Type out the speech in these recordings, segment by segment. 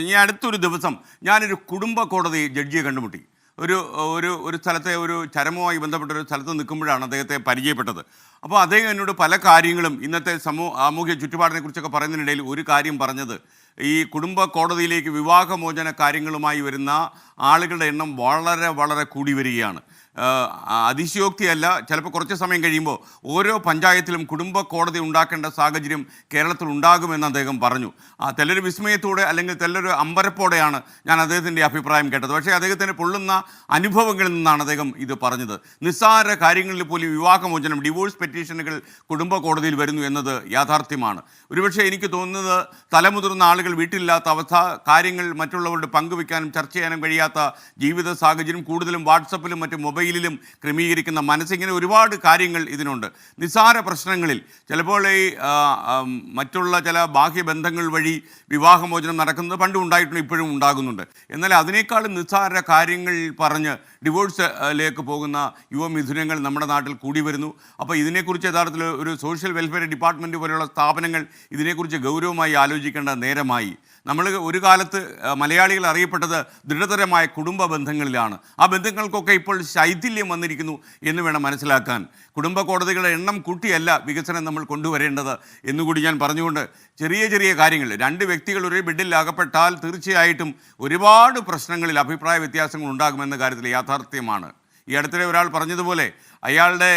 ഈ അടുത്തൊരു ദിവസം ഞാനൊരു കുടുംബ കോടതി ജഡ്ജിയെ കണ്ടുമുട്ടി. ഒരു ഒരു ഒരു സ്ഥലത്തെ ഒരു ചരമവുമായി ബന്ധപ്പെട്ട ഒരു സ്ഥലത്ത് നിൽക്കുമ്പോഴാണ് അദ്ദേഹത്തെ പരിചയപ്പെട്ടത്. അപ്പോൾ അദ്ദേഹം എന്നോട് പല കാര്യങ്ങളും ഇന്നത്തെ സാമൂഹ്യ ചുറ്റുപാടിനെ കുറിച്ചൊക്കെ പറയുന്നതിനിടയിൽ ഒരു കാര്യം പറഞ്ഞത്, ഈ കുടുംബ കോടതിയിലേക്ക് വിവാഹമോചന കാര്യങ്ങളുമായി വരുന്ന ആളുകളുടെ എണ്ണം വളരെ വളരെ കൂടി വരികയാണ്. അതിശയോക്തിയല്ല, ചിലപ്പോൾ കുറച്ച് സമയം കഴിയുമ്പോൾ ഓരോ പഞ്ചായത്തിലും കുടുംബ കോടതി ഉണ്ടാക്കേണ്ട സാഹചര്യം കേരളത്തിൽ ഉണ്ടാകുമെന്ന് അദ്ദേഹം പറഞ്ഞു. ചിലർ വിസ്മയത്തോടെ അല്ലെങ്കിൽ ചിലർ അമ്പരപ്പോടെയാണ് ഞാൻ അദ്ദേഹത്തിൻ്റെ അഭിപ്രായം കേട്ടത്. പക്ഷേ അദ്ദേഹത്തിന് പൊള്ളുന്ന അനുഭവങ്ങളിൽ നിന്നാണ് അദ്ദേഹം ഇത് പറഞ്ഞത്. നിസ്സാര കാര്യങ്ങളിൽ പോലും വിവാഹമോചനം, ഡിവോഴ്സ് പെറ്റീഷനുകൾ കുടുംബ കോടതിയിൽ വരുന്നു എന്നത് യാഥാർത്ഥ്യമാണ്. ഒരുപക്ഷെ എനിക്ക് തോന്നുന്നത് തലമുതിർന്ന ആളുകൾ വീട്ടിലില്ലാത്ത അവസ്ഥ, കാര്യങ്ങൾ മറ്റുള്ളവരോട് പങ്കുവയ്ക്കാനും ചർച്ച ചെയ്യാനും കഴിയാത്ത ജീവിത സാഹചര്യം, കൂടുതലും വാട്സപ്പിലും മറ്റ് മൊബൈലിലും ക്രമീകരിക്കുന്ന മനസ്സിങ്ങനെ ഒരുപാട് കാര്യങ്ങൾ ഇതിനുണ്ട്. നിസ്സാര പ്രശ്നങ്ങളിൽ ചിലപ്പോൾ ഈ മറ്റുള്ള ചില ബാഹ്യബന്ധങ്ങൾ വഴി വിവാഹമോചനം നടക്കുന്നത് പണ്ടും ഉണ്ടായിട്ടുണ്ട്, ഇപ്പോഴും ഉണ്ടാകുന്നുണ്ട്. എന്നാൽ അതിനേക്കാളും നിസ്സാര കാര്യങ്ങൾ പറഞ്ഞ് ഡിവോഴ്സിലേക്ക് പോകുന്ന യുവമിഥുനങ്ങൾ നമ്മുടെ നാട്ടിൽ കൂടി വരുന്നു. അപ്പോൾ ഇതിനെക്കുറിച്ച് യഥാർത്ഥത്തിൽ ഒരു സോഷ്യൽ വെൽഫെയർ ഡിപ്പാർട്ട്മെൻറ്റ് പോലെയുള്ള സ്ഥാപനങ്ങൾ ഇതിനെക്കുറിച്ച് ഗൗരവമായി ആലോചിക്കേണ്ട നേരമായി. നമ്മൾ ഒരു കാലത്ത് മലയാളികൾ അറിയപ്പെട്ടത് ദൃഢതരമായ കുടുംബ ബന്ധങ്ങളിലാണ്. ആ ബന്ധങ്ങൾക്കൊക്കെ ഇപ്പോൾ ശൈഥില്യം വന്നിരിക്കുന്നു എന്ന് വേണം മനസ്സിലാക്കാൻ. കുടുംബ കോടതികളുടെ എണ്ണം കൂട്ടിയല്ല വികസനം നമ്മൾ കൊണ്ടുവരേണ്ടത് എന്നുകൂടി ഞാൻ പറഞ്ഞുകൊണ്ട്, ചെറിയ ചെറിയ കാര്യങ്ങൾ, രണ്ട് വ്യക്തികൾ ഒരു ബെഡിൽ അകപ്പെട്ടാൽ തീർച്ചയായിട്ടും ഒരുപാട് പ്രശ്നങ്ങളിൽ അഭിപ്രായ വ്യത്യാസങ്ങൾ ഉണ്ടാകുമെന്ന കാര്യത്തിൽ യാഥാർത്ഥ്യമാണ്. ഈ അടുത്തിടെ ഒരാൾ പറഞ്ഞതുപോലെ, അയാളുടെ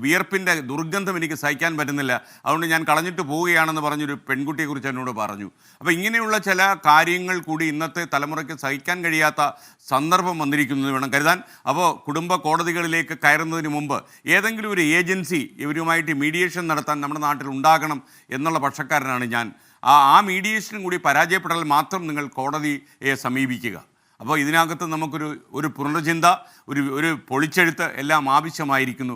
വിയർപ്പിൻ്റെ ദുർഗന്ധം എനിക്ക് സഹിക്കാൻ പറ്റുന്നില്ല, അതുകൊണ്ട് ഞാൻ കളഞ്ഞിട്ട് പോവുകയാണെന്ന് പറഞ്ഞൊരു പെൺകുട്ടിയെക്കുറിച്ച് എന്നോട് പറഞ്ഞു. അപ്പോൾ ഇങ്ങനെയുള്ള ചില കാര്യങ്ങൾ കൂടി ഇന്നത്തെ തലമുറയ്ക്ക് സഹിക്കാൻ കഴിയാത്ത സന്ദർഭം വന്നിരിക്കുന്നത് വേണം കരുതാൻ. അപ്പോൾ കുടുംബ കോടതികളിലേക്ക് കയറുന്നതിന് മുമ്പ് ഏതെങ്കിലും ഒരു ഏജൻസി ഇവരുമായിട്ട് മീഡിയേഷൻ നടത്താൻ നമ്മുടെ നാട്ടിൽ ഉണ്ടാകണം എന്നുള്ള പക്ഷക്കാരനാണ് ഞാൻ. ആ മീഡിയേഷനും കൂടി പരാജയപ്പെട്ടാൽ മാത്രം നിങ്ങൾ കോടതിയെ സമീപിക്കുക. അപ്പോൾ ഇതിനകത്ത് നമുക്കൊരു പുനർചിന്ത, ഒരു പൊളിച്ചെഴുത്ത് എല്ലാം ആവശ്യമായിരിക്കുന്നു